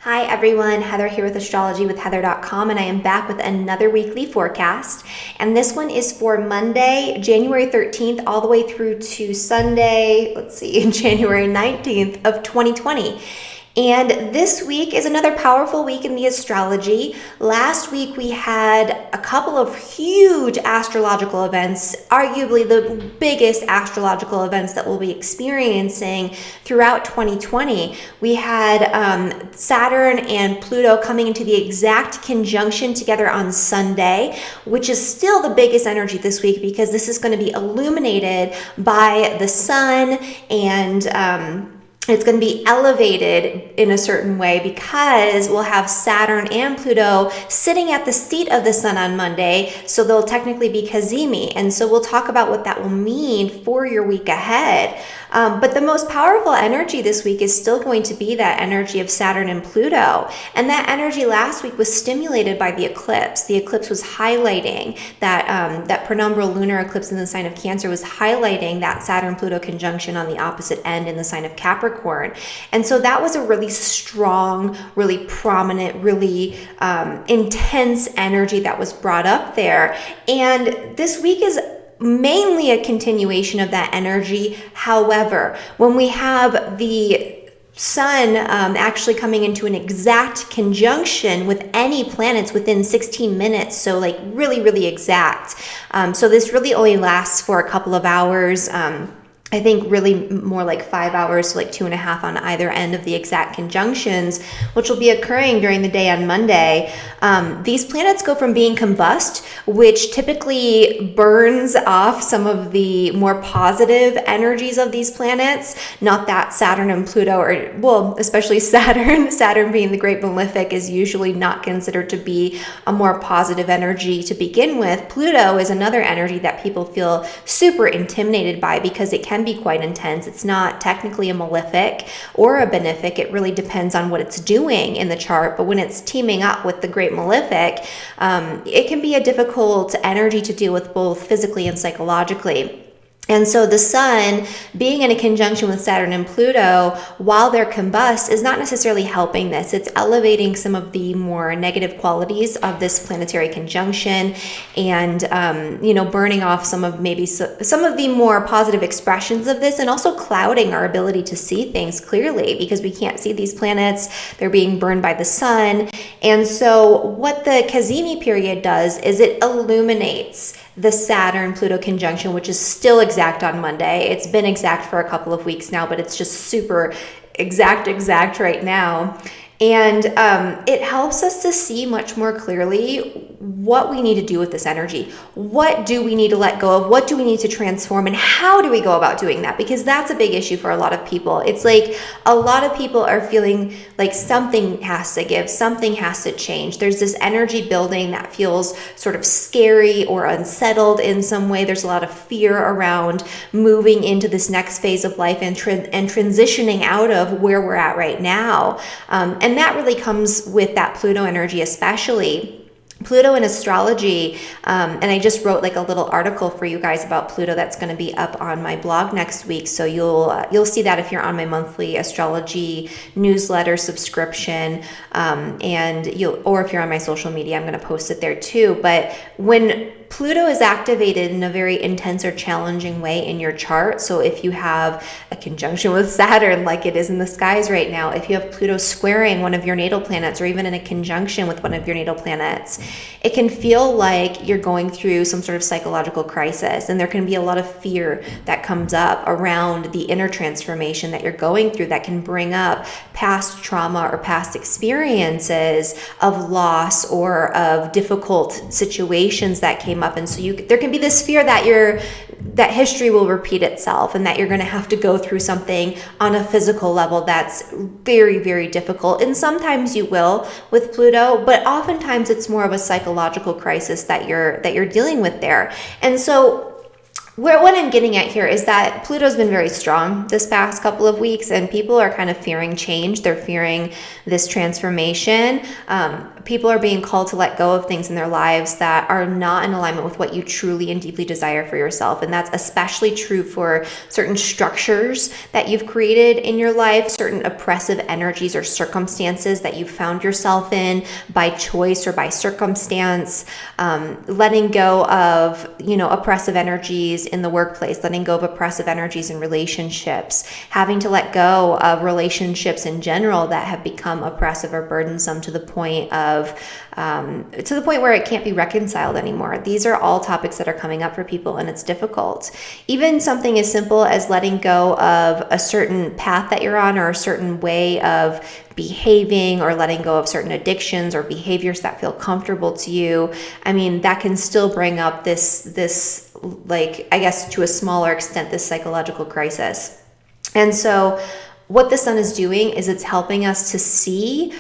Hi everyone, Heather here with Astrology with Heather.com, and I am back with another weekly forecast. And this one is for Monday, January 13th, all the way through to Sunday, January 19th of 2020. And this week is another powerful week in the astrology. Last week we had a couple of huge astrological events, arguably the biggest astrological events that we'll be experiencing throughout 2020. We had Saturn and Pluto coming into the exact conjunction together on Sunday, which is still the biggest energy this week because this is going to be illuminated by the sun, and it's going to be elevated in a certain way because we'll have Saturn and Pluto sitting at the seat of the sun on Monday. So they'll technically be Cazimi. And so we'll talk about what that will mean for your week ahead. But the most powerful energy this week is still going to be that energy of Saturn and Pluto. And that energy last week was stimulated by the eclipse. The eclipse was highlighting that penumbral lunar eclipse in the sign of Cancer was highlighting that Saturn-Pluto conjunction on the opposite end in the sign of Capricorn. And so that was a really strong, really prominent, really intense energy that was brought up there. And this week is mainly a continuation of that energy. However, when we have the sun actually coming into an exact conjunction with any planets within 16 minutes, so like really exact. So this really only lasts for a couple of hours. I think really more like 5 hours, so like 2.5 on either end of the exact conjunctions, which will be occurring during the day on Monday. These planets go from being combust, which typically burns off some of the more positive energies of these planets. Not that Saturn and Pluto are, well, especially Saturn being the great malefic is usually not considered to be a more positive energy to begin with. Pluto is another energy that people feel super intimidated by because it can be quite intense. It's not technically a malefic or a benefic. It really depends on what it's doing in the chart. But when it's teaming up with the great malefic, it can be a difficult energy to deal with both physically and psychologically. And so the sun being in a conjunction with Saturn and Pluto while they're combust is not necessarily helping this. It's elevating some of the more negative qualities of this planetary conjunction and, burning off some of the more positive expressions of this, and also clouding our ability to see things clearly because we can't see these planets. They're being burned by the sun. And so what the Cazimi period does is it illuminates the Saturn-Pluto conjunction, which is still exact on Monday. It's been exact for a couple of weeks now, but it's just super exact right now. And it helps us to see much more clearly what we need to do with this energy. What do we need to let go of? What do we need to transform? And how do we go about doing that? Because that's a big issue for a lot of people. It's like a lot of people are feeling like something has to give, something has to change. There's this energy building that feels sort of scary or unsettled in some way. There's a lot of fear around moving into this next phase of life and transitioning out of where we're at right now. And that really comes with that Pluto energy, especially. Pluto in astrology, and I just wrote like a little article for you guys about Pluto that's going to be up on my blog next week. So you'll see that if you're on my monthly astrology newsletter subscription, or if you're on my social media, I'm going to post it there too. But when Pluto is activated in a very intense or challenging way in your chart. So if you have a conjunction with Saturn, like it is in the skies right now, if you have Pluto squaring one of your natal planets or even in a conjunction with one of your natal planets, it can feel like you're going through some sort of psychological crisis. And there can be a lot of fear that comes up around the inner transformation that you're going through that can bring up past trauma or past experiences of loss or of difficult situations that came up. And so there can be this fear that history will repeat itself and that you're going to have to go through something on a physical level that's very difficult. And sometimes you will with Pluto, but oftentimes it's more of a psychological crisis that you're dealing with there. And so what I'm getting at here is that Pluto's been very strong this past couple of weeks, and people are kind of fearing change. They're fearing this transformation. People are being called to let go of things in their lives that are not in alignment with what you truly and deeply desire for yourself. And that's especially true for certain structures that you've created in your life, certain oppressive energies or circumstances that you've found yourself in by choice or by circumstance. Letting go of, oppressive energies in the workplace, letting go of oppressive energies in relationships, having to let go of relationships in general that have become oppressive or burdensome to the point where it can't be reconciled anymore. These are all topics that are coming up for people, and it's difficult. Even something as simple as letting go of a certain path that you're on or a certain way of behaving, or letting go of certain addictions or behaviors that feel comfortable to you. I mean, that can still bring up this like, I guess to a smaller extent, this psychological crisis. And so what the sun is doing is it's helping us to see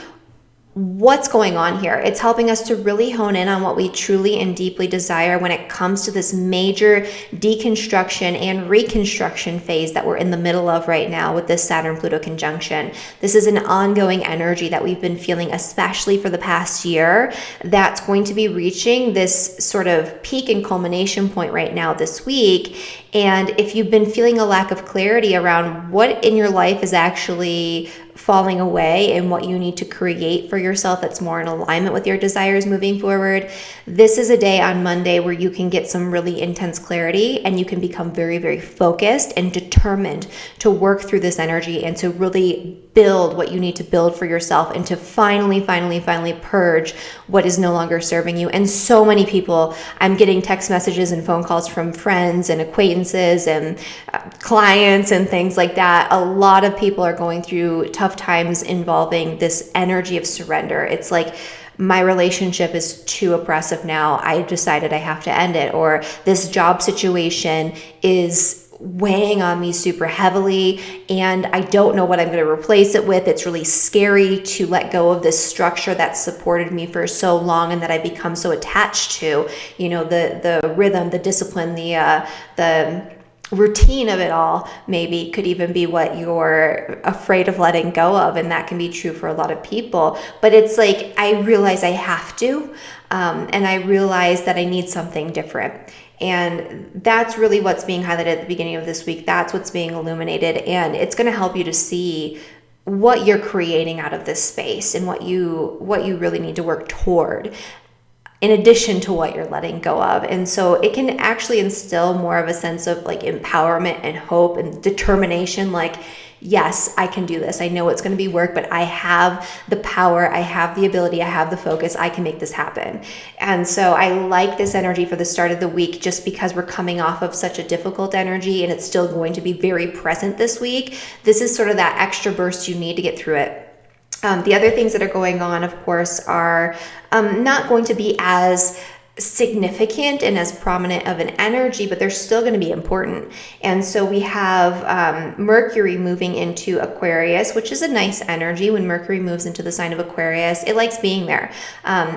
what's going on here. It's helping us to really hone in on what we truly and deeply desire when it comes to this major deconstruction and reconstruction phase that we're in the middle of right now with this Saturn-Pluto conjunction. This is an ongoing energy that we've been feeling, especially for the past year, that's going to be reaching this sort of peak and culmination point right now this week. And if you've been feeling a lack of clarity around what in your life is actually falling away and what you need to create for yourself that's more in alignment with your desires moving forward, this is a day on Monday where you can get some really intense clarity, and you can become very, very focused and determined to work through this energy and to really build what you need to build for yourself, and to finally purge what is no longer serving you. And so many people, I'm getting text messages and phone calls from friends and acquaintances and clients and things like that. A lot of people are going through tough times involving this energy of surrender. It's like, my relationship is too oppressive now, I decided I have to end it, or this job situation is weighing on me super heavily and I don't know what I'm going to replace it with. It's really scary to let go of this structure that supported me for so long and that I become so attached to, the rhythm, the discipline, the routine of it all maybe could even be what you're afraid of letting go of. And that can be true for a lot of people. But it's like, I realize I have to, and I realize that I need something different. And that's really what's being highlighted at the beginning of this week. That's what's being illuminated. And it's going to help you to see what you're creating out of this space and what you really need to work toward, in addition to what you're letting go of. And so it can actually instill more of a sense of like empowerment and hope and determination. Like, yes, I can do this. I know it's going to be work, but I have the power, I have the ability, I have the focus, I can make this happen. And so I like this energy for the start of the week, just because we're coming off of such a difficult energy and it's still going to be very present this week. This is sort of that extra burst you need to get through it. The other things that are going on, of course, are not going to be as significant and as prominent of an energy, but they're still going to be important. And so we have Mercury moving into Aquarius, which is a nice energy. When Mercury moves into the sign of Aquarius, it likes being there.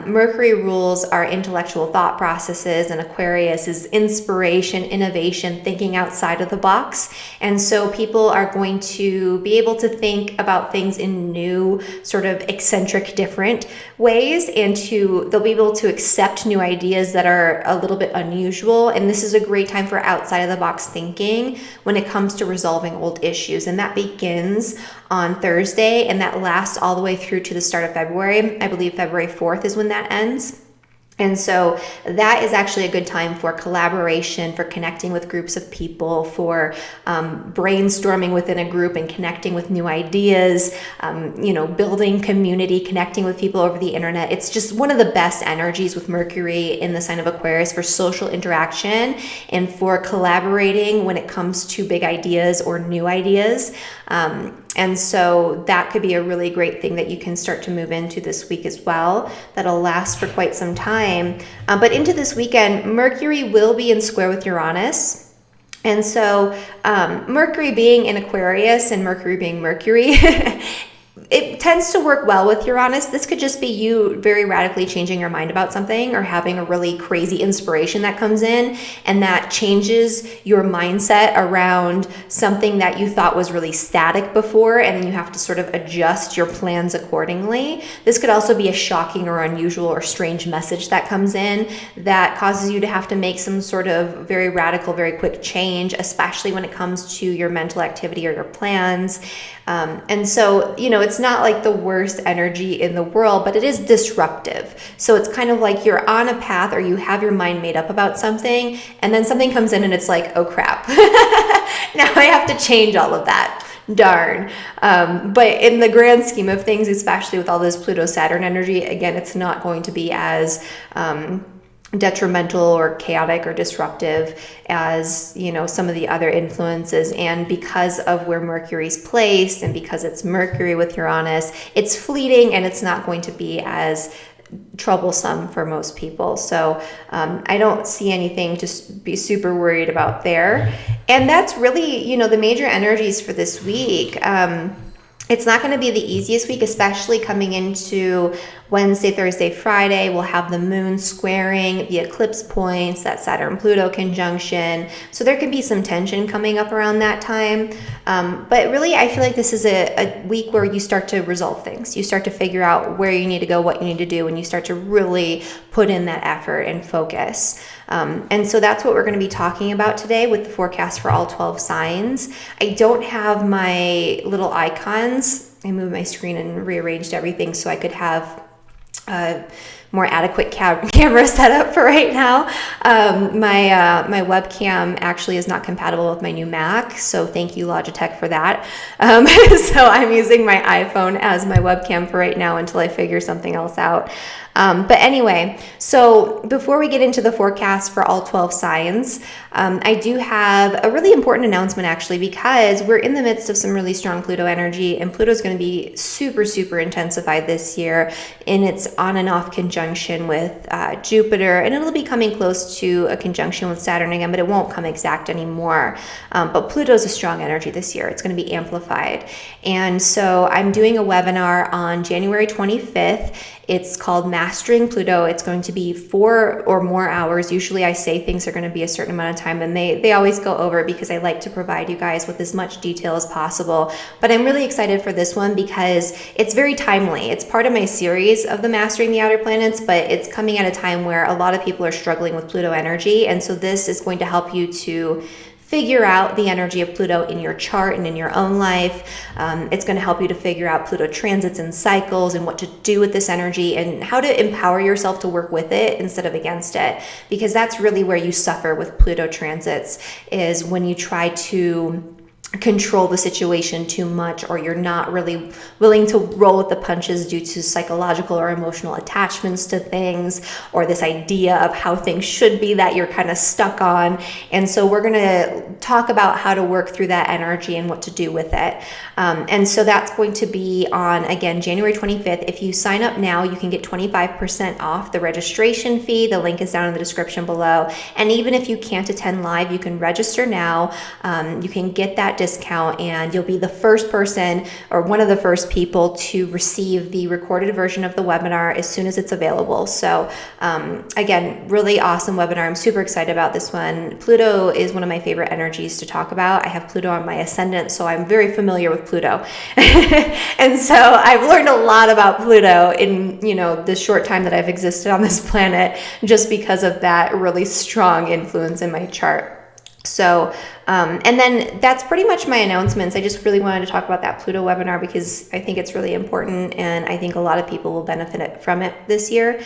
Mercury rules our intellectual thought processes, and Aquarius is inspiration, innovation, thinking outside of the box. And so people are going to be able to think about things in new, sort of eccentric, different ways, and they'll be able to accept new ideas that are a little bit unusual. And this is a great time for outside of the box thinking when it comes to resolving old issues. And that begins on Thursday and that lasts all the way through to the start of February. I believe February 4th is when that ends. And so that is actually a good time for collaboration, for connecting with groups of people, for brainstorming within a group and connecting with new ideas, building community, connecting with people over the internet. It's just one of the best energies with Mercury in the sign of Aquarius for social interaction and for collaborating when it comes to big ideas or new ideas. And so that could be a really great thing that you can start to move into this week as well. That'll last for quite some time. But into this weekend, Mercury will be in square with Uranus. And so Mercury being in Aquarius and Mercury being Mercury, it tends to work well with Uranus. This could just be you very radically changing your mind about something, or having a really crazy inspiration that comes in and that changes your mindset around something that you thought was really static before, and then you have to sort of adjust your plans accordingly. This could also be a shocking or unusual or strange message that comes in that causes you to have to make some sort of very radical, very quick change, especially when it comes to your mental activity or your plans. And so, you know, it's not like the worst energy in the world, but it is disruptive. So it's kind of like you're on a path, or you have your mind made up about something, and then something comes in and it's like, oh crap, now I have to change all of that. Darn. But in the grand scheme of things, especially with all this Pluto-Saturn energy, again, it's not going to be as detrimental or chaotic or disruptive as, you know, some of the other influences. And because of where Mercury's placed, and because it's Mercury with Uranus, it's fleeting and it's not going to be as troublesome for most people. So I don't see anything to be super worried about there. And that's really, you know, the major energies for this week. It's not going to be the easiest week, especially coming into Wednesday, Thursday, Friday. We'll have the moon squaring the eclipse points, that Saturn-Pluto conjunction. So there can be some tension coming up around that time. But really, I feel like this is a week where you start to resolve things. You start to figure out where you need to go, what you need to do, and you start to really put in that effort and focus. And so that's what we're going to be talking about today with the forecast for all 12 signs. I don't have my little icons. I moved my screen and rearranged everything so I could have more adequate camera setup for right now. My webcam actually is not compatible with my new Mac, so thank you Logitech for that. So I'm using my iPhone as my webcam for right now until I figure something else out. But anyway, so before we get into the forecast for all 12 signs, I do have a really important announcement actually, because we're in the midst of some really strong Pluto energy, and Pluto is going to be super, super intensified this year in its on and off conjunction with Jupiter, and it'll be coming close to a conjunction with Saturn again, but it won't come exact anymore. But Pluto is a strong energy this year. It's going to be amplified. And so I'm doing a webinar on January 25th. It's called Mastering Pluto. It's going to be 4 or more hours. Usually I say things are going to be a certain amount of time, and they always go over because I like to provide you guys with as much detail as possible. But I'm really excited for this one because it's very timely. It's part of my series of the Mastering the Outer Planets, but it's coming at a time where a lot of people are struggling with Pluto energy. And so this is going to help you to figure out the energy of Pluto in your chart and in your own life. It's going to help you to figure out Pluto transits and cycles and what to do with this energy and how to empower yourself to work with it instead of against it. Because that's really where you suffer with Pluto transits, is when you try to control the situation too much, or you're not really willing to roll with the punches due to psychological or emotional attachments to things, or this idea of how things should be that you're kind of stuck on. And so we're going to talk about how to work through that energy and what to do with it. And so that's going to be on, again, January 25th. If you sign up now, you can get 25% off the registration fee. The link is down in the description below. And even if you can't attend live, you can register now. You can get that discount, and you'll be the first person or one of the first people to receive the recorded version of the webinar as soon as it's available. So again, really awesome webinar. I'm super excited about this one. Pluto is one of my favorite energies to talk about. I have Pluto on my ascendant, so I'm very familiar with Pluto. And so I've learned a lot about Pluto in, you know, the short time that I've existed on this planet, just because of that really strong influence in my chart. So, and then that's pretty much my announcements. I just really wanted to talk about that Pluto webinar because I think it's really important, and I think a lot of people will benefit from it this year.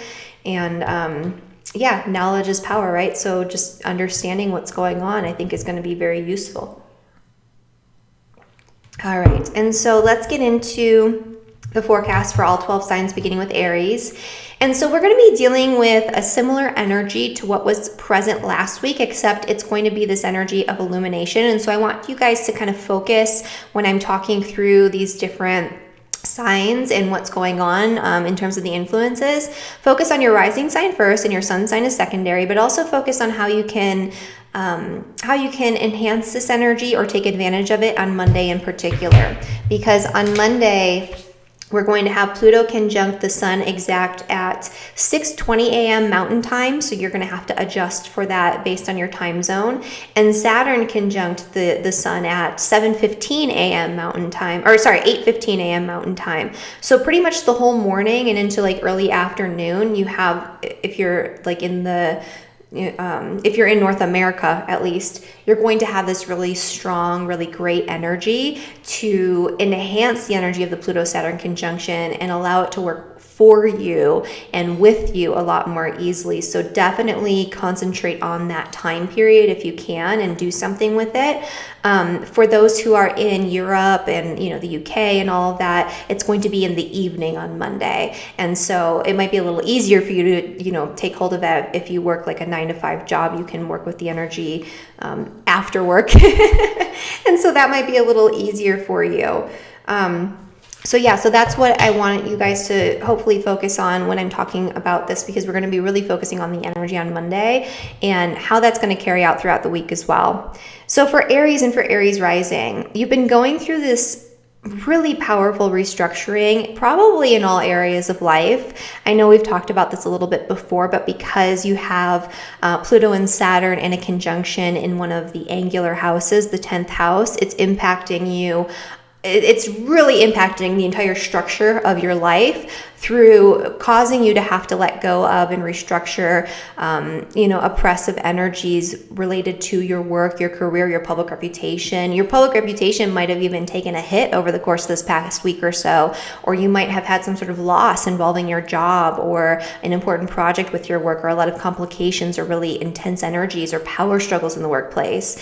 And yeah, knowledge is power, right? So just understanding what's going on, I think, is going to be very useful. All right, and so let's get into the forecast for all 12 signs, beginning with Aries. And so we're going to be dealing with a similar energy to what was present last week, except it's going to be this energy of illumination. And so I want you guys to kind of focus when I'm talking through these different signs and what's going on in terms of the influences. Focus on your rising sign first and your sun sign is secondary, but also focus on how you can enhance this energy or take advantage of it on Monday in particular. Because on Monday, We're going to have Pluto conjunct the sun exact at 6:20 a.m. Mountain Time, so you're going to have to adjust for that based on your time zone. And Saturn conjunct the sun at 7:15 a.m. Mountain Time, or sorry, 8:15 a.m. Mountain Time. So pretty much the whole morning and into like early afternoon, you have, if you're like in the if you're in North America, at least, you're going to have this really strong, really great energy to enhance the energy of the Pluto-Saturn conjunction and allow it to work for you and with you a lot more easily. So definitely concentrate on that time period if you can and do something with it. For those who are in Europe and the UK and all of that, it's going to be in the evening on Monday, and so it might be a little easier for you to take hold of that. If you work like a 9-to-5 job, you can work with the energy after work and so that might be a little easier for you. So that's what I want you guys to hopefully focus on when I'm talking about this, because we're going to be really focusing on the energy on Monday and how that's going to carry out throughout the week as well. So for Aries and for Aries rising, you've been going through this really powerful restructuring, probably in all areas of life. I know we've talked about this a little bit before, but because you have Pluto and Saturn in a conjunction in one of the angular houses, the 10th house, it's impacting you. It's really impacting the entire structure of your life through causing you to have to let go of and restructure, oppressive energies related to your work, your career, your public reputation. Your public reputation might have even taken a hit over the course of this past week or so, or you might have had some sort of loss involving your job or an important project with your work, or a lot of complications or really intense energies or power struggles in the workplace.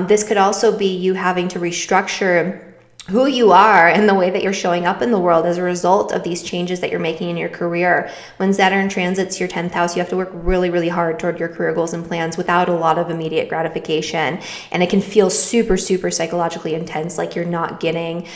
This could also be you having to restructure who you are and the way that you're showing up in the world as a result of these changes that you're making in your career. When Saturn transits your 10th house, you have to work really, really hard toward your career goals and plans without a lot of immediate gratification. And it can feel super, super psychologically intense, like you're not getting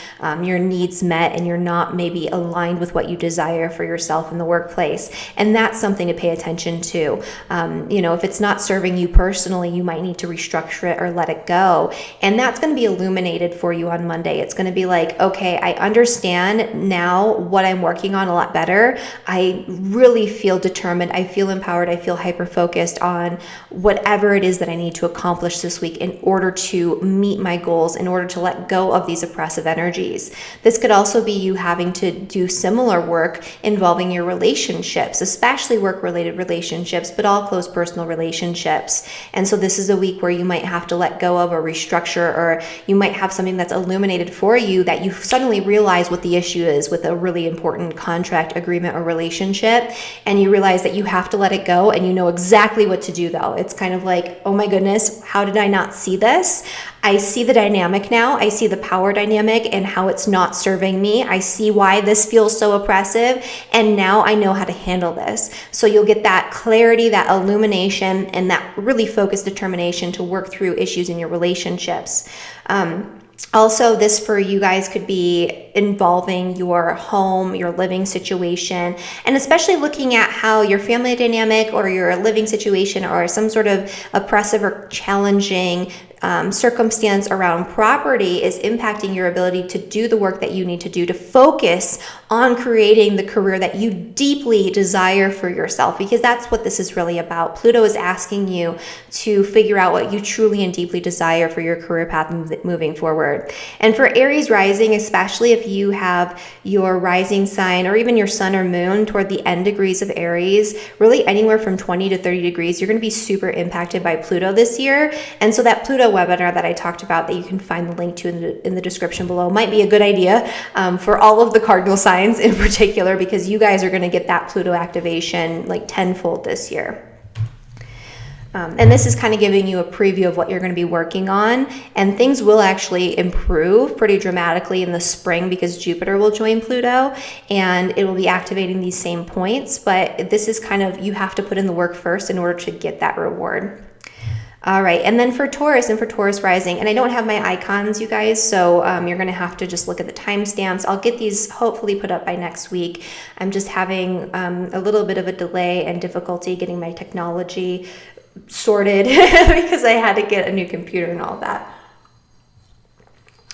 your needs met and you're not maybe aligned with what you desire for yourself in the workplace. And that's something to pay attention to. If it's not serving you personally, you might need to restructure it or let it go. And that's going to be illuminated for you on Monday. It's going to be like, okay, I understand now what I'm working on a lot better. I really feel determined. I feel empowered. I feel hyper-focused on whatever it is that I need to accomplish this week in order to meet my goals, in order to let go of these oppressive energies. This could also be you having to do similar work involving your relationships, especially work-related relationships, but all close personal relationships. And so this is a week where you might have to let go of or restructure, or you might have something that's illuminated for you that you suddenly realize what the issue is with a really important contract, agreement, or relationship, and you realize that you have to let it go, and you know exactly what to do though. It's kind of like, oh my goodness, how did I not see this? I see the dynamic now. I see the power dynamic and how it's not serving me. I see why this feels so oppressive, and now I know how to handle this. So you'll get that clarity, that illumination, and that really focused determination to work through issues in your relationships. Also, this for you guys could be involving your home, your living situation, and especially looking at how your family dynamic or your living situation or some sort of oppressive or challenging circumstance around property is impacting your ability to do the work that you need to do to focus on creating the career that you deeply desire for yourself, because that's what this is really about. Pluto is asking you to figure out what you truly and deeply desire for your career path moving forward. And for Aries rising, especially if you have your rising sign or even your sun or moon toward the end degrees of Aries, really anywhere from 20 to 30 degrees, you're going to be super impacted by Pluto this year. And so that Pluto webinar that I talked about, that you can find the link to in the description below, might be a good idea for all of the cardinal signs in particular, because you guys are going to get that Pluto activation like tenfold this year. And this is kind of giving you a preview of what you're going to be working on, and things will actually improve pretty dramatically in the spring because Jupiter will join Pluto and it will be activating these same points. But this is kind of, you have to put in the work first in order to get that reward. All right, and then for Taurus and for Taurus rising, and I don't have my icons, you guys, so you're going to have to just look at the timestamps. I'll get these hopefully put up by next week. I'm just having a little bit of a delay and difficulty getting my technology sorted because I had to get a new computer and all that.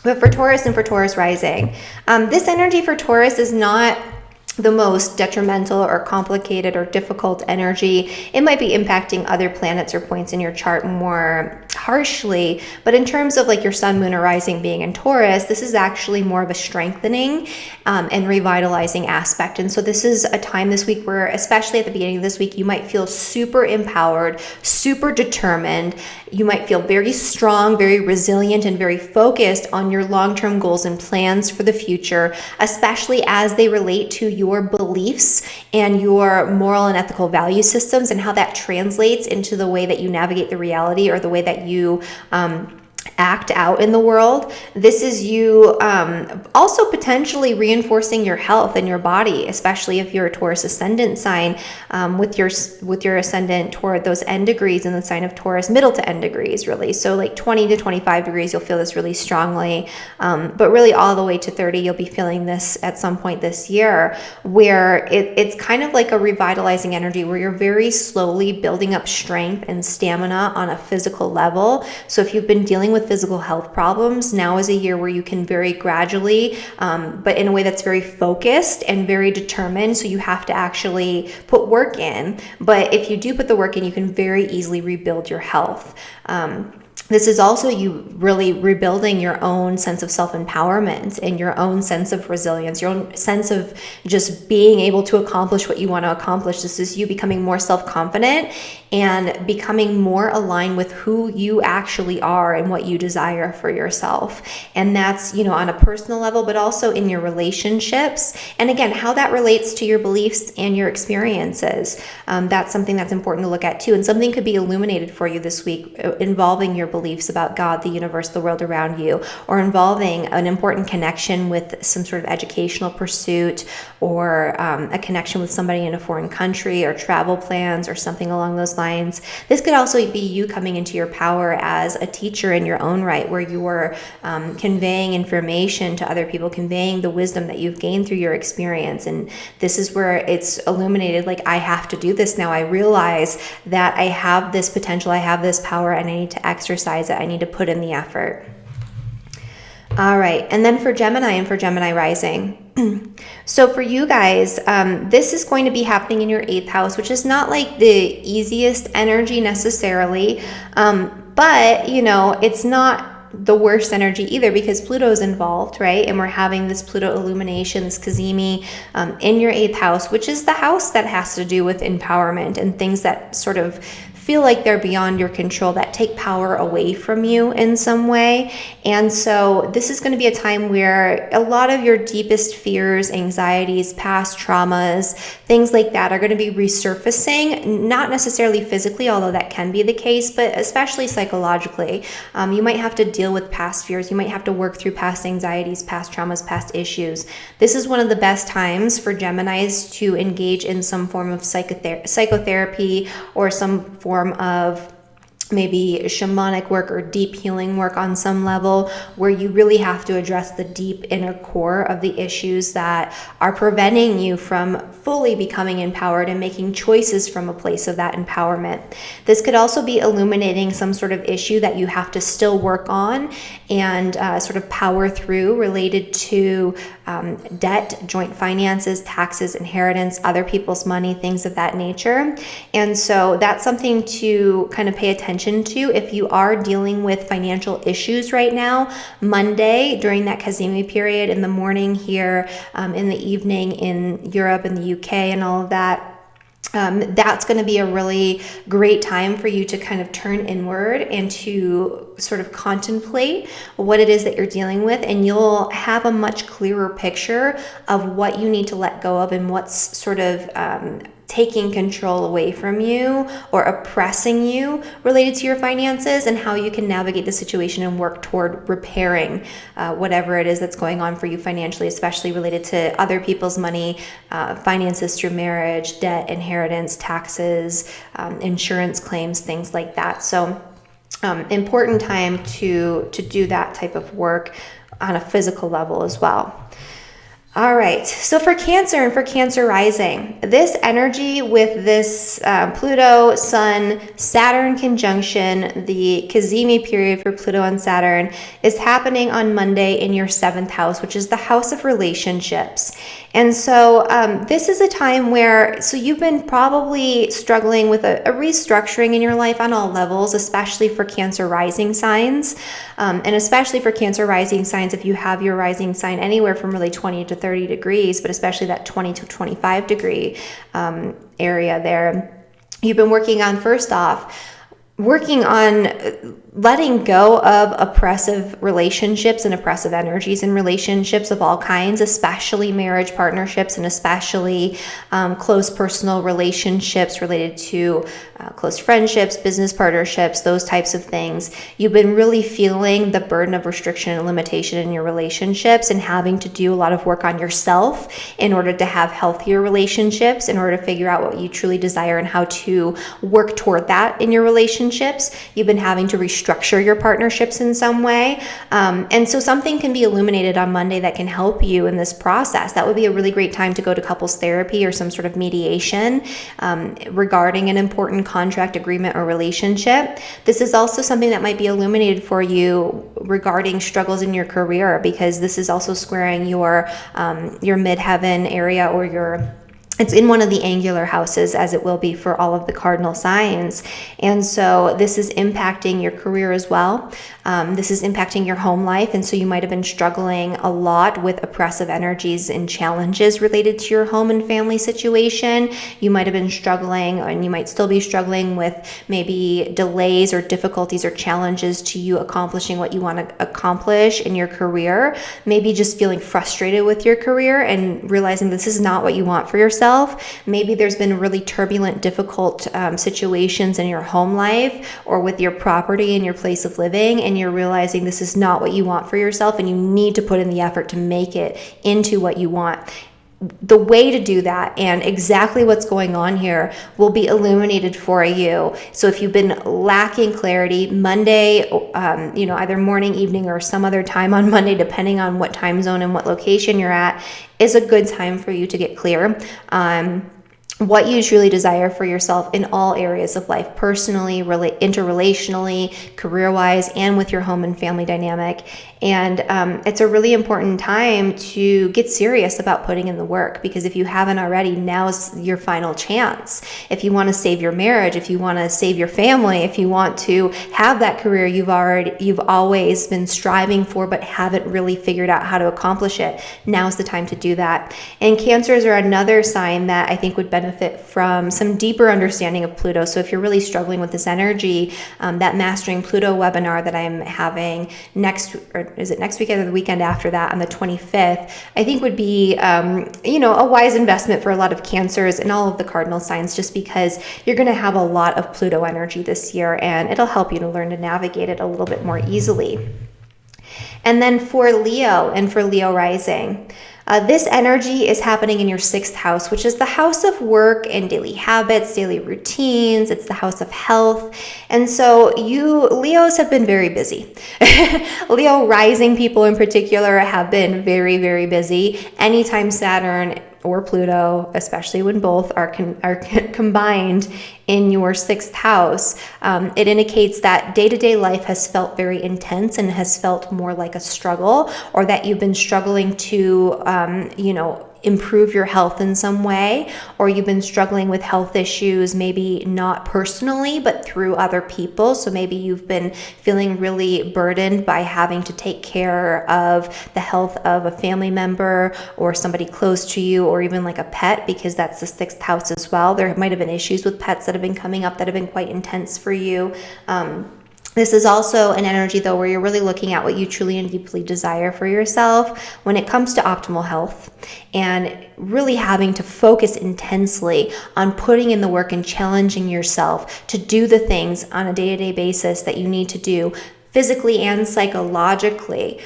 But for Taurus and for Taurus rising, this energy for Taurus is not the most detrimental or complicated or difficult energy. It might be impacting other planets or points in your chart more harshly, but in terms of like your sun, moon, or rising being in Taurus, this is actually more of a strengthening and revitalizing aspect. And so this is a time this week where, especially at the beginning of this week, you might feel super empowered, super determined. You might feel very strong, very resilient, and very focused on your long-term goals and plans for the future, especially as they relate to your beliefs and your moral and ethical value systems, and how that translates into the way that you navigate the reality, or the way that you act out in the world. This is you also potentially reinforcing your health and your body, especially if you're a Taurus ascendant sign, with your ascendant toward those end degrees in the sign of Taurus, middle to end degrees, really. So like 20 to 25 degrees, you'll feel this really strongly, but really all the way to 30, you'll be feeling this at some point this year, where it's kind of like a revitalizing energy where you're very slowly building up strength and stamina on a physical level. So if you've been dealing with physical health problems, now is a year where you can very gradually, but in a way that's very focused and very determined. So you have to actually put work in. But if you do put the work in, you can very easily rebuild your health. This is also you really rebuilding your own sense of self-empowerment and your own sense of resilience, your own sense of just being able to accomplish what you want to accomplish. This is you becoming more self-confident and becoming more aligned with who you actually are and what you desire for yourself. And that's, on a personal level, but also in your relationships. And again, how that relates to your beliefs and your experiences. That's something that's important to look at too. And something could be illuminated for you this week involving your beliefs about God, the universe, the world around you, or involving an important connection with some sort of educational pursuit, or a connection with somebody in a foreign country, or travel plans, or something along those lines. This could also be you coming into your power as a teacher in your own right, where you are conveying information to other people, conveying the wisdom that you've gained through your experience. And this is where it's illuminated, like, I have to do this now. I realize that I have this potential, I have this power, and I need to exercise it. I need to put in the effort. All right. And then for Gemini and for Gemini rising. So for you guys, this is going to be happening in your 8th house, which is not like the easiest energy necessarily. But, it's not the worst energy either, because Pluto's involved, right? And we're having this Pluto illumination, this Cazimi, in your 8th house, which is the house that has to do with empowerment and things that sort of feel like they're beyond your control, that take power away from you in some way. And so this is going to be a time where a lot of your deepest fears, anxieties, past traumas, things like that are going to be resurfacing, not necessarily physically, although that can be the case, but especially psychologically. You might have to deal with past fears. You might have to work through past anxieties, past traumas, past issues. This is one of the best times for Geminis to engage in some form of psychotherapy, or some form of maybe shamanic work or deep healing work on some level, where you really have to address the deep inner core of the issues that are preventing you from fully becoming empowered and making choices from a place of that empowerment. This could also be illuminating some sort of issue that you have to still work on and sort of power through, related to debt, joint finances, taxes, inheritance, other people's money, things of that nature. And so that's something to kind of pay attention to if you are dealing with financial issues right now. Monday, during that Cazimi period, in the morning here, in the evening in Europe and the UK and all of that, that's going to be a really great time for you to kind of turn inward and to sort of contemplate what it is that you're dealing with, and you'll have a much clearer picture of what you need to let go of and what's sort of taking control away from you or oppressing you related to your finances, and how you can navigate the situation and work toward repairing whatever it is that's going on for you financially, especially related to other people's money, finances through marriage, debt, inheritance, taxes, insurance claims, things like that. So important time to do that type of work on a physical level as well. All right, so for Cancer and for Cancer rising, this energy with this Pluto, Sun, Saturn conjunction, the Cazimi period for Pluto and Saturn is happening on Monday in your 7th house, which is the house of relationships. And so this is a time where, so you've been probably struggling with a restructuring in your life on all levels, especially for Cancer rising signs. And especially for Cancer rising signs, if you have your rising sign anywhere from really 20 to 30 degrees, but especially that 20 to 25 degree area there, you've been working on, first off, working on letting go of oppressive relationships and oppressive energies in relationships of all kinds, especially marriage partnerships and especially close personal relationships related to close friendships, business partnerships, those types of things. You've been really feeling the burden of restriction and limitation in your relationships and having to do a lot of work on yourself in order to have healthier relationships, in order to figure out what you truly desire and how to work toward that in your relationships. You've been having to restructure your partnerships in some way. And so something can be illuminated on Monday that can help you in this process. That would be a really great time to go to couples therapy or some sort of mediation regarding an important contract, agreement, or relationship. This is also something that might be illuminated for you regarding struggles in your career, because this is also squaring your midheaven area, or it's in one of the angular houses, as it will be for all of the cardinal signs. And so this is impacting your career as well. This is impacting your home life. And so you might have been struggling a lot with oppressive energies and challenges related to your home and family situation. You might have been struggling, and you might still be struggling with maybe delays or difficulties or challenges to you accomplishing what you want to accomplish in your career. Maybe just feeling frustrated with your career and realizing this is not what you want for yourself. Maybe there's been really turbulent, difficult situations in your home life or with your property and your place of living, and you're realizing this is not what you want for yourself, and you need to put in the effort to make it into what you want. The way to do that and exactly what's going on here will be illuminated for you. So if you've been lacking clarity, Monday, either morning, evening, or some other time on Monday, depending on what time zone and what location you're at, is a good time for you to get clear on what you truly desire for yourself in all areas of life, personally, interrelationally, career-wise, and with your home and family dynamic. And it's a really important time to get serious about putting in the work, because if you haven't already, now's your final chance. If you want to save your marriage, if you want to save your family, if you want to have that career you've always been striving for but haven't really figured out how to accomplish it, now's the time to do that. And Cancers are another sign that I think would benefit from some deeper understanding of Pluto. So if you're really struggling with this energy, that Mastering Pluto webinar that I'm having next week or the weekend after that on the 25th, I think would be, a wise investment for a lot of Cancers and all of the cardinal signs, just because you're going to have a lot of Pluto energy this year, and it'll help you to learn to navigate it a little bit more easily. And then for Leo and for Leo rising, this energy is happening in your 6th house, which is the house of work and daily habits, daily routines. It's the house of health. And so you Leos have been very busy. Leo rising people in particular have been very, very busy. Anytime Saturn or Pluto, especially when both are combined in your 6th house, it indicates that day-to-day life has felt very intense and has felt more like a struggle, or that you've been struggling to, improve your health in some way, or you've been struggling with health issues, maybe not personally, but through other people. So maybe you've been feeling really burdened by having to take care of the health of a family member or somebody close to you, or even like a pet, because that's the 6th house as well. There might have been issues with pets that have been coming up that have been quite intense for you. This is also an energy, though, where you're really looking at what you truly and deeply desire for yourself when it comes to optimal health, and really having to focus intensely on putting in the work and challenging yourself to do the things on a day-to-day basis that you need to do physically and psychologically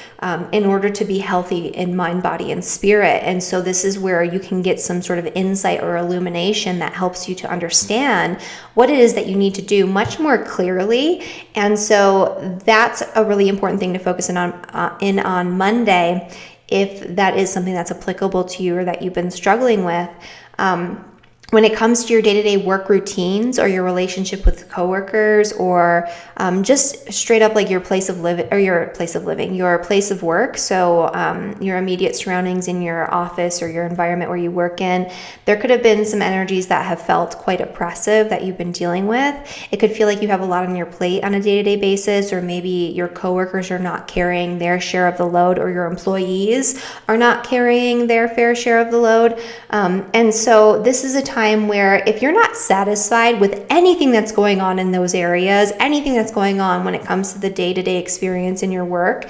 in order to be healthy in mind, body, and spirit. And so this is where you can get some sort of insight or illumination that helps you to understand what it is that you need to do much more clearly. And so that's a really important thing to focus in on Monday, if that is something that's applicable to you or that you've been struggling with. When it comes to your day-to-day work routines or your relationship with coworkers, or just straight up like your place of living, your place of work. So your immediate surroundings in your office or your environment where you work in, there could have been some energies that have felt quite oppressive that you've been dealing with. It could feel like you have a lot on your plate on a day-to-day basis, or maybe your coworkers are not carrying their share of the load, or your employees are not carrying their fair share of the load. And so this is a time where if you're not satisfied with anything that's going on in those areas, anything that's going on when it comes to the day-to-day experience in your work,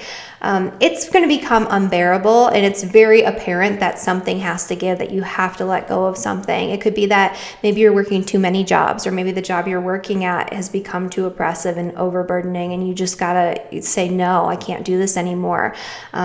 it's going to become unbearable, and it's very apparent that something has to give, that you have to let go of something. It could be that maybe you're working too many jobs, or maybe the job you're working at has become too oppressive and overburdening, and you just gotta say, no, I can't do this anymore.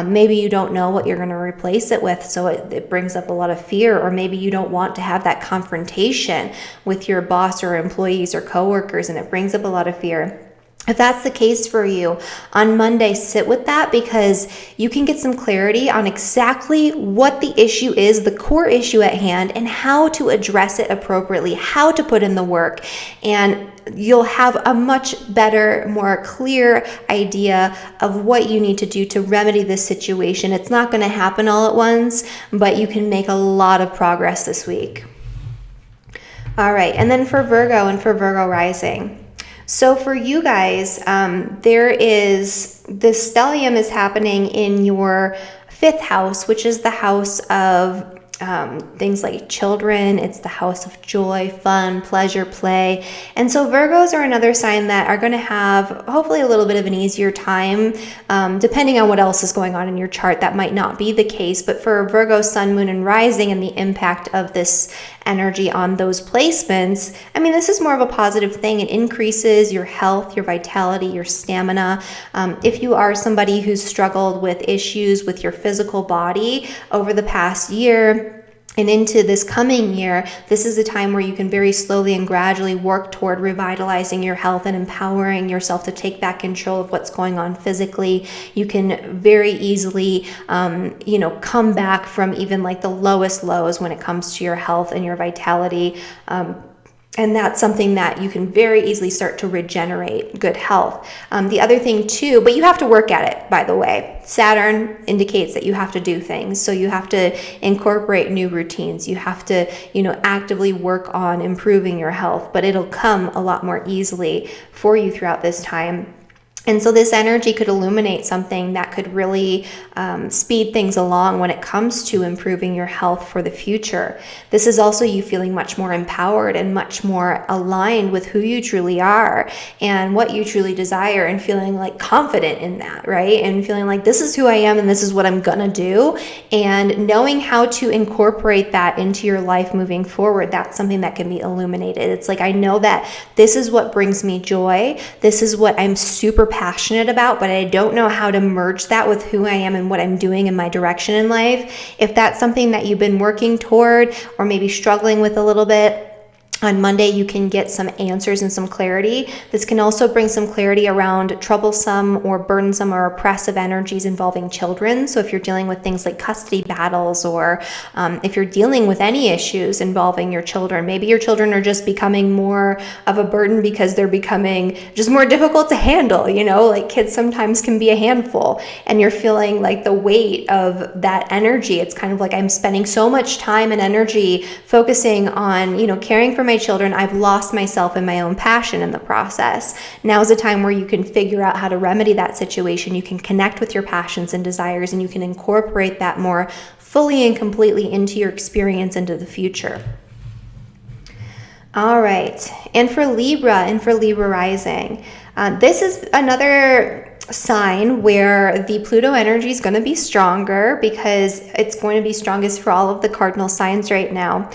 Maybe you don't know what you're going to replace it with, so it brings up a lot of fear, or maybe you don't want to have that confrontation with your boss or employees or coworkers, and it brings up a lot of fear. If that's the case for you, on Monday, sit with that, because you can get some clarity on exactly what the issue is, the core issue at hand, and how to address it appropriately, how to put in the work, and you'll have a much better, more clear idea of what you need to do to remedy this situation. It's not going to happen all at once, but you can make a lot of progress this week. All right, and then for Virgo and for Virgo rising. So for you guys, there is, this stellium is happening in your 5th house, which is the house of things like children. It's the house of joy, fun, pleasure, play. And so Virgos are another sign that are going to have hopefully a little bit of an easier time, depending on what else is going on in your chart. That might not be the case, but for Virgo, sun, moon, and rising, and the impact of this energy on those placements, I mean, this is more of a positive thing. It increases your health, your vitality, your stamina. If you are somebody who's struggled with issues with your physical body over the past year, and into this coming year, this is a time where you can very slowly and gradually work toward revitalizing your health and empowering yourself to take back control of what's going on physically. You can very easily, come back from even like the lowest lows when it comes to your health and your vitality. And that's something that you can very easily start to regenerate good health. The other thing too, but you have to work at it, by the way. Saturn indicates that you have to do things. So you have to incorporate new routines. You have to, actively work on improving your health, but it'll come a lot more easily for you throughout this time. And so this energy could illuminate something that could really speed things along when it comes to improving your health for the future. This is also you feeling much more empowered and much more aligned with who you truly are and what you truly desire, and feeling like confident in that, right? And feeling like this is who I am and this is what I'm gonna do, and knowing how to incorporate that into your life moving forward. That's something that can be illuminated. It's like, I know that this is what brings me joy. This is what I'm super passionate about, but I don't know how to merge that with who I am and what I'm doing in my direction in life. If that's something that you've been working toward or maybe struggling with a little bit, on Monday, you can get some answers and some clarity. This can also bring some clarity around troublesome or burdensome or oppressive energies involving children. So if you're dealing with things like custody battles, or if you're dealing with any issues involving your children, maybe your children are just becoming more of a burden because they're becoming just more difficult to handle. Like kids sometimes can be a handful, and you're feeling like the weight of that energy. It's kind of like, I'm spending so much time and energy focusing on, caring for my children, I've lost myself in my own passion in the process. Now is a time where you can figure out how to remedy that situation. You can connect with your passions and desires, and you can incorporate that more fully and completely into your experience into the future. All right, and for Libra and for Libra rising, this is another sign where the Pluto energy is going to be stronger, because it's going to be strongest for all of the cardinal signs right now.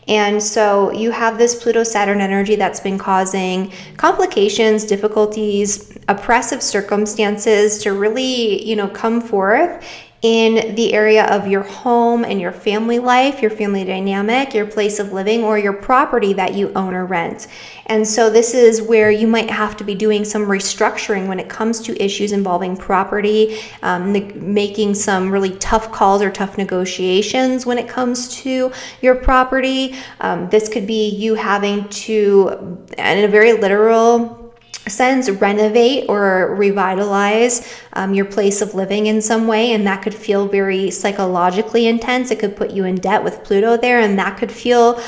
And so you have this Pluto-Saturn energy that's been causing complications, difficulties, oppressive circumstances to really, come forth. in the area of your home and your family life, your family dynamic, your place of living, or your property that you own or rent. And so this is where you might have to be doing some restructuring when it comes to issues involving property, making some really tough calls or tough negotiations when it comes to your property. This could be you having to, in a very literal sense, renovate or revitalize your place of living in some way, and that could feel very psychologically intense. It could put you in debt with Pluto there, and that could feel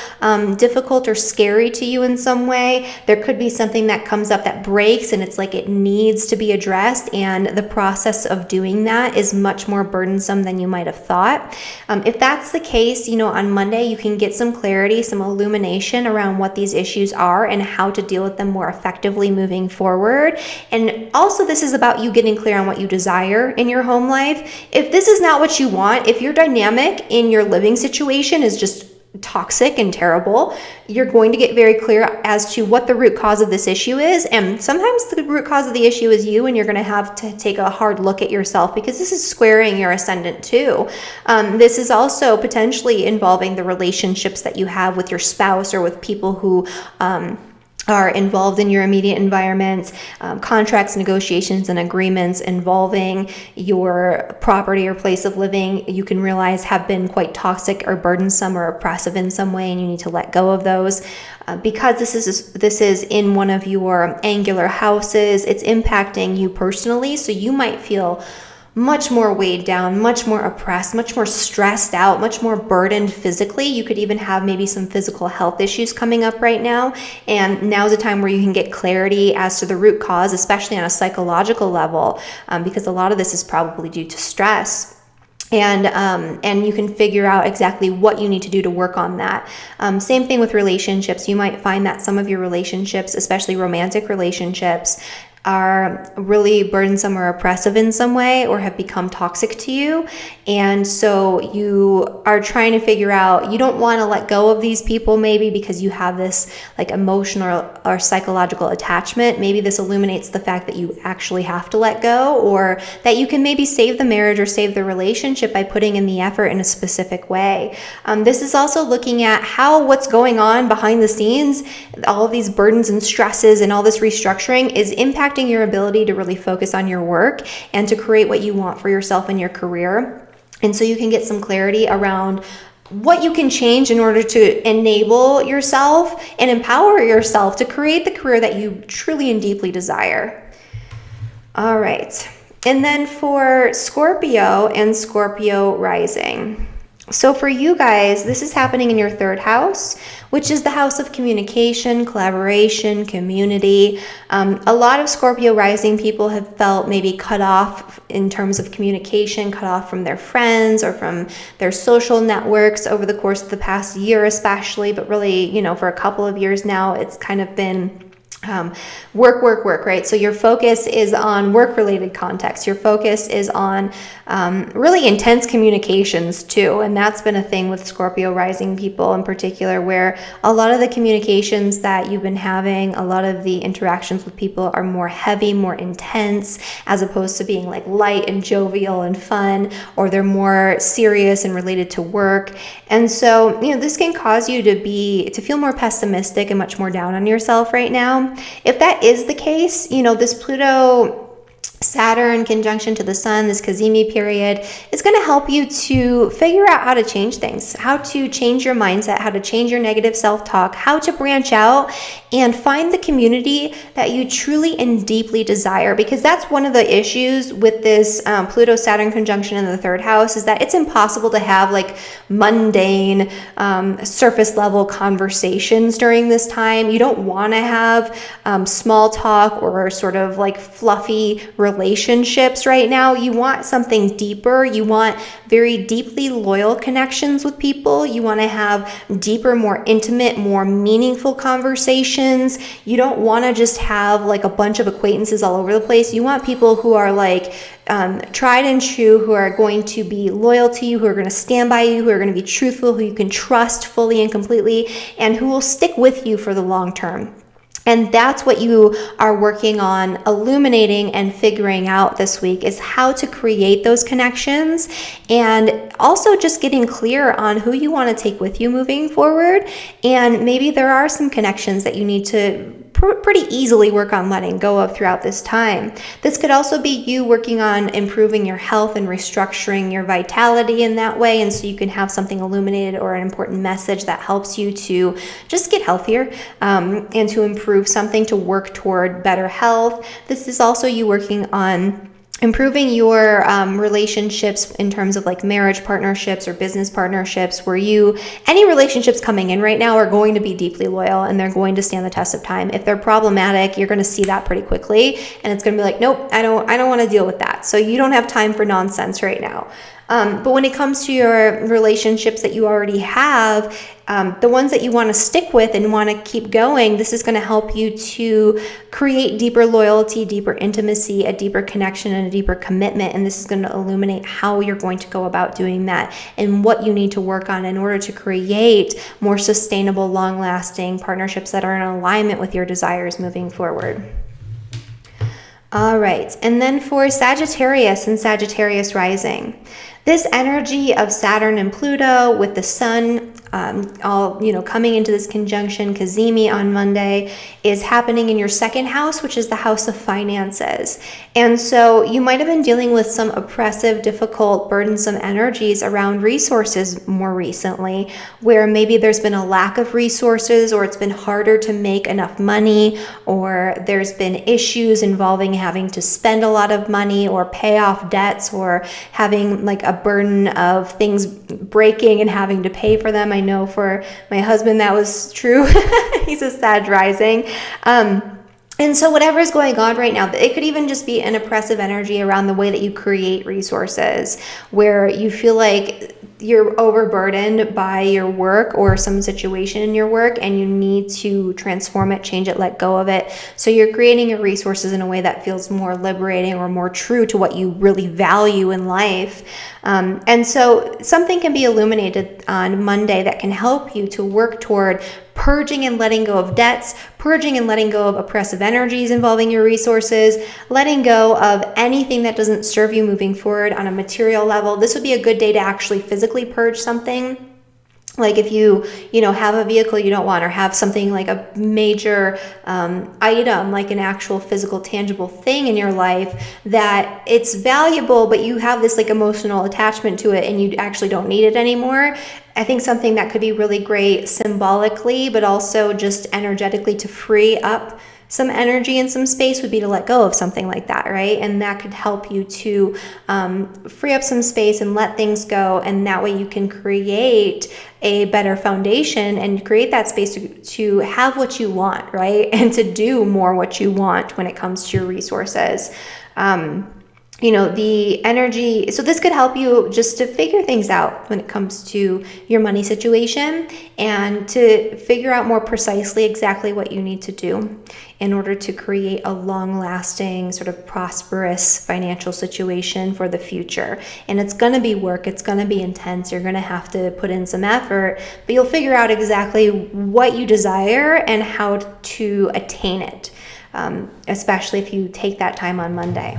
difficult or scary to you in some way. There could be something that comes up that breaks, and it's like it needs to be addressed, and the process of doing that is much more burdensome than you might have thought. If that's the case, on Monday you can get some clarity, some illumination around what these issues are and how to deal with them more effectively moving forward. And also, this is about you getting clear on what you desire in your home life. If this is not what you want, if your dynamic in your living situation is just toxic and terrible, you're going to get very clear as to what the root cause of this issue is. And sometimes the root cause of the issue is you, and you're going to have to take a hard look at yourself, because this is squaring your ascendant too. This is also potentially involving the relationships that you have with your spouse or with people who are involved in your immediate environment, contracts, negotiations, and agreements involving your property or place of living, you can realize have been quite toxic or burdensome or oppressive in some way, and you need to let go of those. Because this is in one of your angular houses, it's impacting you personally, so you might feel much more weighed down, much more oppressed, much more stressed out, much more burdened physically. You could even have maybe some physical health issues coming up right now. And now's a time where you can get clarity as to the root cause, especially on a psychological level, because a lot of this is probably due to stress. And you can figure out exactly what you need to do to work on that. Same thing with relationships. You might find that some of your relationships, especially romantic relationships, are really burdensome or oppressive in some way, or have become toxic to you. And so you are trying to figure out, you don't want to let go of these people maybe because you have this like emotional or psychological attachment. Maybe this illuminates the fact that you actually have to let go, or that you can maybe save the marriage or save the relationship by putting in the effort in a specific way. This is also looking at what's going on behind the scenes. All of these burdens and stresses and all this restructuring is impacting your ability to really focus on your work and to create what you want for yourself and your career. And so you can get some clarity around what you can change in order to enable yourself and empower yourself to create the career that you truly and deeply desire. All right. And then for Scorpio and Scorpio rising. So for you guys, this is happening in your third house, which is the house of communication, collaboration, community. A lot of Scorpio rising people have felt maybe cut off in terms of communication, cut off from their friends or from their social networks over the course of the past year especially, but really, for a couple of years now, it's kind of been work, right? So your focus is on work-related context. Your focus is on really intense communications too. And that's been a thing with Scorpio rising people in particular, where a lot of the communications that you've been having, a lot of the interactions with people are more heavy, more intense, as opposed to being like light and jovial and fun, or they're more serious and related to work. And so, this can cause you to feel more pessimistic and much more down on yourself right now. If that is the case, this Pluto Saturn conjunction to the sun, this Cazimi period, is going to help you to figure out how to change things, how to change your mindset, how to change your negative self-talk, how to branch out and find the community that you truly and deeply desire. Because that's one of the issues with this Pluto-Saturn conjunction in the third house, is that it's impossible to have like mundane, surface level conversations during this time. You don't want to have small talk or sort of like fluffy relationships right now. You want something deeper. You want very deeply loyal connections with people. You want to have deeper, more intimate, more meaningful conversations. You don't want to just have like a bunch of acquaintances all over the place. You want people who are like tried and true, who are going to be loyal to you, who are going to stand by you, who are going to be truthful, who you can trust fully and completely, and who will stick with you for the long term. And that's what you are working on illuminating and figuring out this week, is how to create those connections, and also just getting clear on who you want to take with you moving forward. And maybe there are some connections that you need to pretty easily work on letting go of throughout this time. This could also be you working on improving your health and restructuring your vitality in that way, and so you can have something illuminated or an important message that helps you to just get healthier, and to improve something, to work toward better health. This is also you working on improving your relationships in terms of like marriage partnerships or business partnerships, where any relationships coming in right now are going to be deeply loyal and they're going to stand the test of time. If they're problematic, you're going to see that pretty quickly, and it's going to be like, nope, I don't want to deal with that. So you don't have time for nonsense right now. But when it comes to your relationships that you already have, the ones that you want to stick with and want to keep going, this is going to help you to create deeper loyalty, deeper intimacy, a deeper connection, and a deeper commitment. And this is going to illuminate how you're going to go about doing that and what you need to work on in order to create more sustainable, long-lasting partnerships that are in alignment with your desires moving forward. All right, and then for Sagittarius and Sagittarius rising, this energy of Saturn and Pluto with the sun all coming into this conjunction, Cazimi on Monday, is happening in your second house, which is the house of finances. And so you might have been dealing with some oppressive, difficult, burdensome energies around resources more recently, where maybe there's been a lack of resources, or it's been harder to make enough money, or there's been issues involving having to spend a lot of money or pay off debts, or having like a burden of things breaking and having to pay for them. I know for my husband that was true. He's a Sag rising. And so whatever is going on right now, it could even just be an oppressive energy around the way that you create resources, where you feel like you're overburdened by your work or some situation in your work, and you need to transform it, change it, let go of it. So you're creating your resources in a way that feels more liberating or more true to what you really value in life. And so something can be illuminated on Monday that can help you to work toward purging and letting go of debts, purging and letting go of oppressive energies involving your resources, letting go of anything that doesn't serve you moving forward on a material level. This would be a good day to actually physically purge something. Like if you have a vehicle you don't want, or have something like a major item, like an actual physical, tangible thing in your life that it's valuable, but you have this like emotional attachment to it and you actually don't need it anymore. I think something that could be really great symbolically, but also just energetically to free up some energy and some space would be to let go of something like that, right? And that could help you to free up some space and let things go. And that way you can create a better foundation and create that space to have what you want, right? And to do more what you want when it comes to your resources. The energy, so this could help you just to figure things out when it comes to your money situation, and to figure out more precisely exactly what you need to do in order to create a long-lasting, sort of prosperous financial situation for the future. And it's going to be work, it's going to be intense, you're going to have to put in some effort, but you'll figure out exactly what you desire and how to attain it, especially if you take that time on Monday.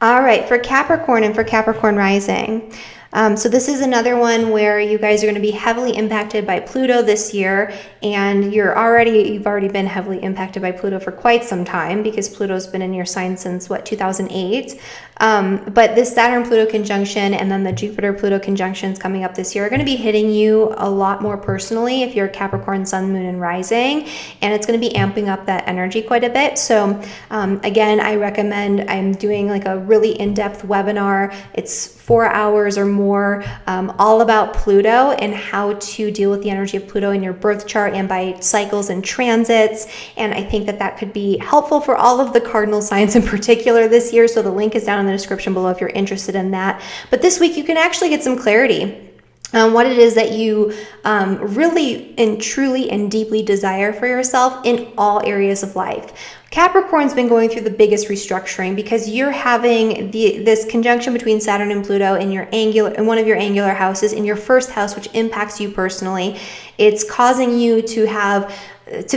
All right, for Capricorn and for Capricorn rising. So this is another one where you guys are going to be heavily impacted by Pluto this year, and you've already been heavily impacted by Pluto for quite some time, because Pluto's been in your sign since 2008. But this Saturn-Pluto conjunction and then the Jupiter-Pluto conjunctions coming up this year are going to be hitting you a lot more personally if you're Capricorn, Sun, Moon, and Rising, and it's going to be amping up that energy quite a bit. So again, I recommend, I'm doing like a really in-depth webinar. It's 4 hours or more, all about Pluto and how to deal with the energy of Pluto in your birth chart and by cycles and transits. And I think that could be helpful for all of the cardinal signs in particular this year. So the link is down in the description below if you're interested in that. But this week you can actually get some clarity on what it is that you really and truly and deeply desire for yourself in all areas of life. Capricorn's been going through the biggest restructuring because you're having this conjunction between Saturn and Pluto in one of your angular houses, in your first house, which impacts you personally. It's causing you to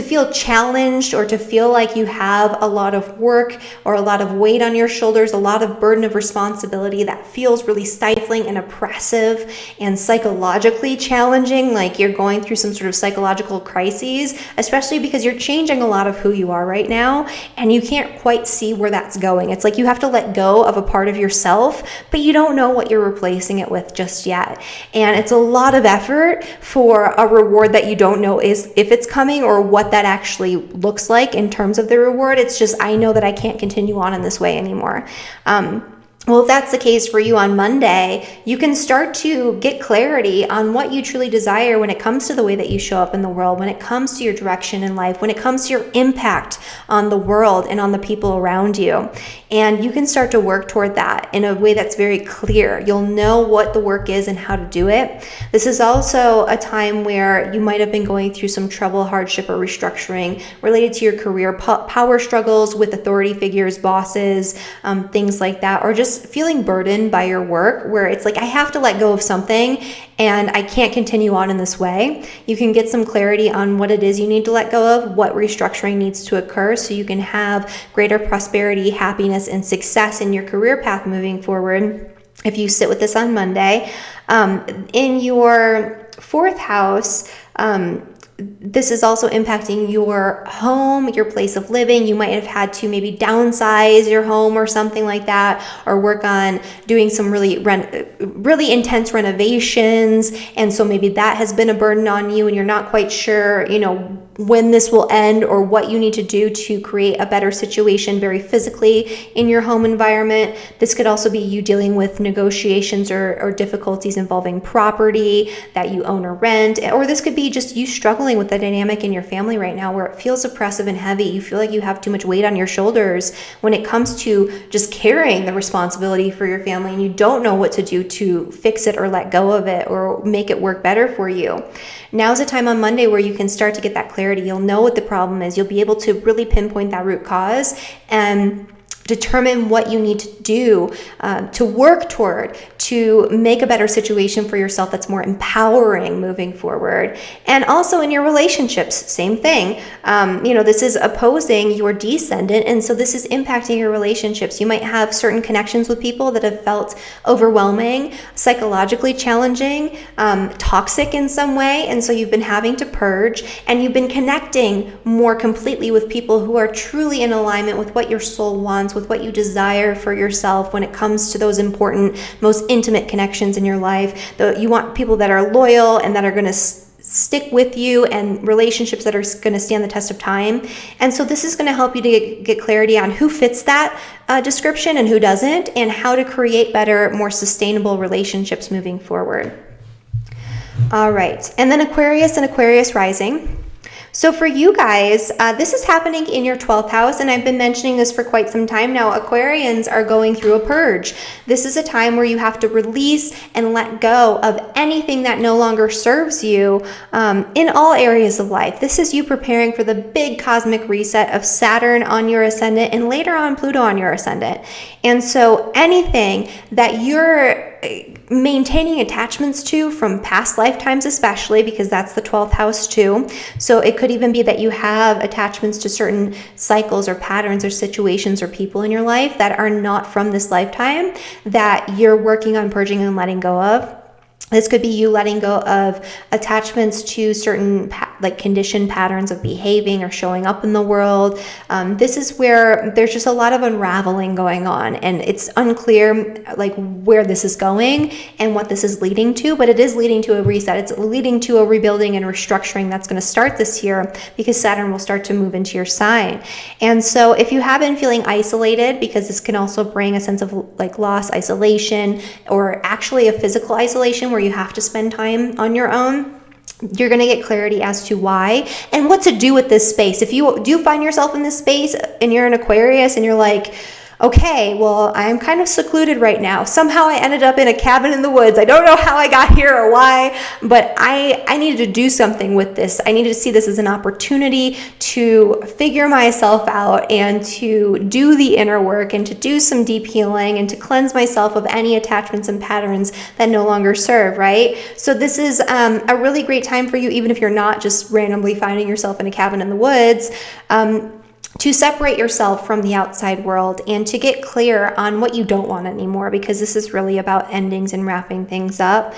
feel challenged, or to feel like you have a lot of work or a lot of weight on your shoulders, a lot of burden of responsibility that feels really stifling and oppressive and psychologically challenging, like you're going through some sort of psychological crises, especially because you're changing a lot of who you are right now and you can't quite see where that's going. It's like you have to let go of a part of yourself, but you don't know what you're replacing it with just yet. And it's a lot of effort for a reward that you don't know if it's coming or what that actually looks like in terms of the reward. It's just, I know that I can't continue on in this way anymore. Well, if that's the case for you on Monday, you can start to get clarity on what you truly desire when it comes to the way that you show up in the world, when it comes to your direction in life, when it comes to your impact on the world and on the people around you. And you can start to work toward that in a way that's very clear. You'll know what the work is and how to do it. This is also a time where you might have been going through some trouble, hardship, or restructuring related to your career, power struggles with authority figures, bosses, things like that, or just feeling burdened by your work, where it's like, I have to let go of something and I can't continue on in this way. You can get some clarity on what it is you need to let go of, what restructuring needs to occur so you can have greater prosperity, happiness, and success in your career path moving forward. If you sit with this on Monday, in your fourth house, this is also impacting your home, your place of living. You might have had to maybe downsize your home or something like that, or work on doing some really intense renovations. And so maybe that has been a burden on you and you're not quite sure, when this will end or what you need to do to create a better situation very physically in your home environment. This could also be you dealing with negotiations or difficulties involving property that you own or rent, or this could be just you struggling with the dynamic in your family right now where it feels oppressive and heavy. You feel like you have too much weight on your shoulders when it comes to just carrying the responsibility for your family, and you don't know what to do to fix it or let go of it or make it work better for you. Now's a time on Monday where you can start to get that clarity. You'll know what the problem is. You'll be able to really pinpoint that root cause and determine what you need to do to work toward to make a better situation for yourself that's more empowering moving forward. And also in your relationships, same thing. This is opposing your descendant, and so this is impacting your relationships. You might have certain connections with people that have felt overwhelming, psychologically challenging, toxic in some way, and so you've been having to purge, and you've been connecting more completely with people who are truly in alignment with what your soul wants, with what you desire for yourself when it comes to those important, most intimate connections in your life. You want people that are loyal and that are going to stick with you, and relationships that are going to stand the test of time. And so this is going to help you to get clarity on who fits that description and who doesn't, and how to create better, more sustainable relationships moving forward. All right. And then Aquarius and Aquarius rising. So for you guys, this is happening in your 12th house, and I've been mentioning this for quite some time now. Aquarians are going through a purge. This is a time where you have to release and let go of anything that no longer serves you in all areas of life. This is you preparing for the big cosmic reset of Saturn on your ascendant and later on Pluto on your ascendant. And so anything that you're maintaining attachments to from past lifetimes, especially because that's the 12th house too. So it could even be that you have attachments to certain cycles or patterns or situations or people in your life that are not from this lifetime that you're working on purging and letting go of. This could be you letting go of attachments to certain conditioned patterns of behaving or showing up in the world. This is where there's just a lot of unraveling going on, and it's unclear where this is going and what this is leading to, but it is leading to a reset. It's leading to a rebuilding and restructuring that's going to start this year because Saturn will start to move into your sign. And so if you have been feeling isolated, because this can also bring a sense of loss, isolation, or actually a physical isolation where you have to spend time on your own, you're going to get clarity as to why and what to do with this space. If you do find yourself in this space and you're an Aquarius and you're like, okay, well, I'm kind of secluded right now. Somehow I ended up in a cabin in the woods. I don't know how I got here or why, but I needed to do something with this. I needed to see this as an opportunity to figure myself out and to do the inner work and to do some deep healing and to cleanse myself of any attachments and patterns that no longer serve, right? So this is a really great time for you, even if you're not just randomly finding yourself in a cabin in the woods, to separate yourself from the outside world and to get clear on what you don't want anymore, because this is really about endings and wrapping things up.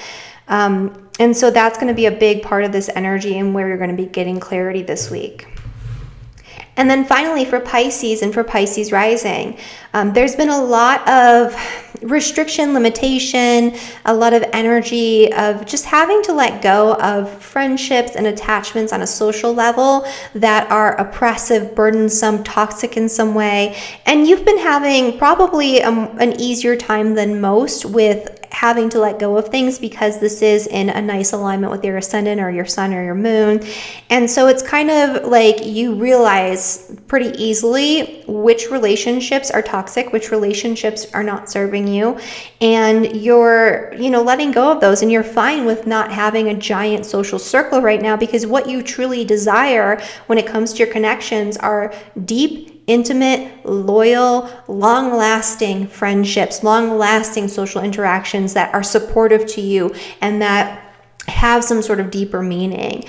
And so that's going to be a big part of this energy and where you're going to be getting clarity this week. And then finally for Pisces and for Pisces rising, there's been a lot of restriction, limitation, a lot of energy of just having to let go of friendships and attachments on a social level that are oppressive, burdensome, toxic in some way. And you've been having probably an easier time than most with having to let go of things, because this is in a nice alignment with your ascendant or your sun or your moon. And so it's kind of like you realize pretty easily which relationships are toxic, which relationships are not serving you, and you're, letting go of those, and you're fine with not having a giant social circle right now, because what you truly desire when it comes to your connections are deep, intimate, loyal, long-lasting friendships, long-lasting social interactions that are supportive to you and that have some sort of deeper meaning.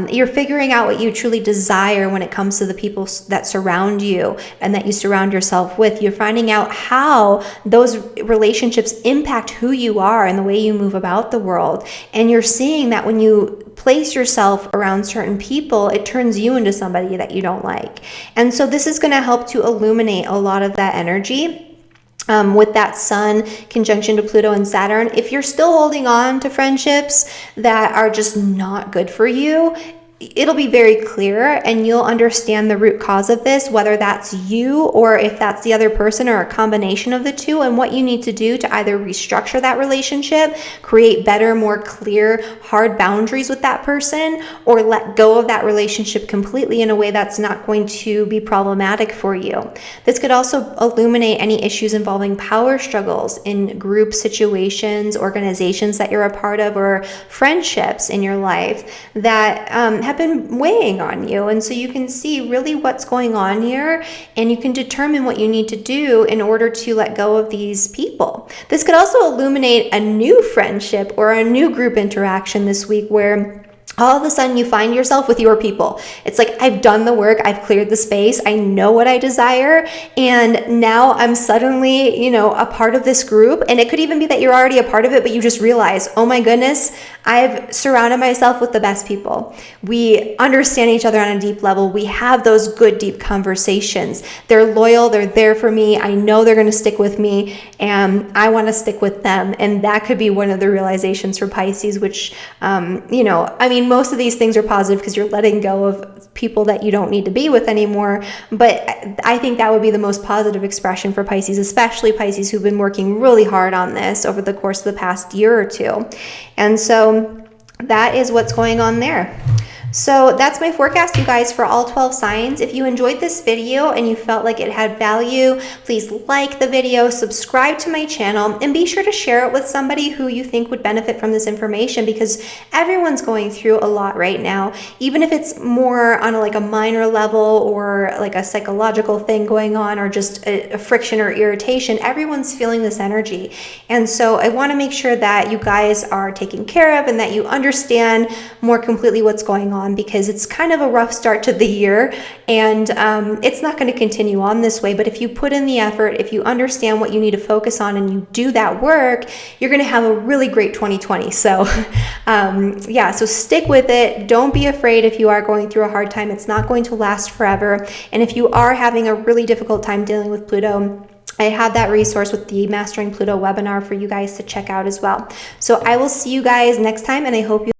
You're figuring out what you truly desire when it comes to the people that surround you and that you surround yourself with. You're finding out how those relationships impact who you are and the way you move about the world. And you're seeing that when you place yourself around certain people, it turns you into somebody that you don't like. And so this is going to help to illuminate a lot of that energy. With that Sun conjunction to Pluto and Saturn, if you're still holding on to friendships that are just not good for you, it'll be very clear and you'll understand the root cause of this, whether that's you or if that's the other person or a combination of the two, and what you need to do to either restructure that relationship, create better, more clear, hard boundaries with that person, or let go of that relationship completely in a way that's not going to be problematic for you. This could also illuminate any issues involving power struggles in group situations, organizations that you're a part of, or friendships in your life that have been weighing on you. And so you can see really what's going on here, and you can determine what you need to do in order to let go of these people. This could also illuminate a new friendship or a new group interaction this week where all of a sudden you find yourself with your people. It's like, I've done the work, I've cleared the space, I know what I desire, and now I'm suddenly, a part of this group. And it could even be that you're already a part of it, but you just realize, oh my goodness, I've surrounded myself with the best people. We understand each other on a deep level. We have those good, deep conversations. They're loyal, they're there for me. I know they're going to stick with me, and I want to stick with them. And that could be one of the realizations for Pisces, which, most of these things are positive because you're letting go of people that you don't need to be with anymore. But I think that would be the most positive expression for Pisces, especially Pisces who've been working really hard on this over the course of the past year or two. And so that is what's going on there. So that's my forecast, you guys, for all 12 signs. If you enjoyed this video and you felt like it had value, please like the video, subscribe to my channel, and be sure to share it with somebody who you think would benefit from this information, because everyone's going through a lot right now. Even if it's more on a minor level or like a psychological thing going on, or just a friction or irritation, everyone's feeling this energy. And so I want to make sure that you guys are taken care of and that you understand more completely what's going on, because it's kind of a rough start to the year, and it's not going to continue on this way. But if you put in the effort, if you understand what you need to focus on and you do that work, you're going to have a really great 2020. So so stick with it. Don't be afraid if you are going through a hard time. It's not going to last forever. And if you are having a really difficult time dealing with Pluto, I have that resource with the Mastering Pluto webinar for you guys to check out as well. So I will see you guys next time, and I hope you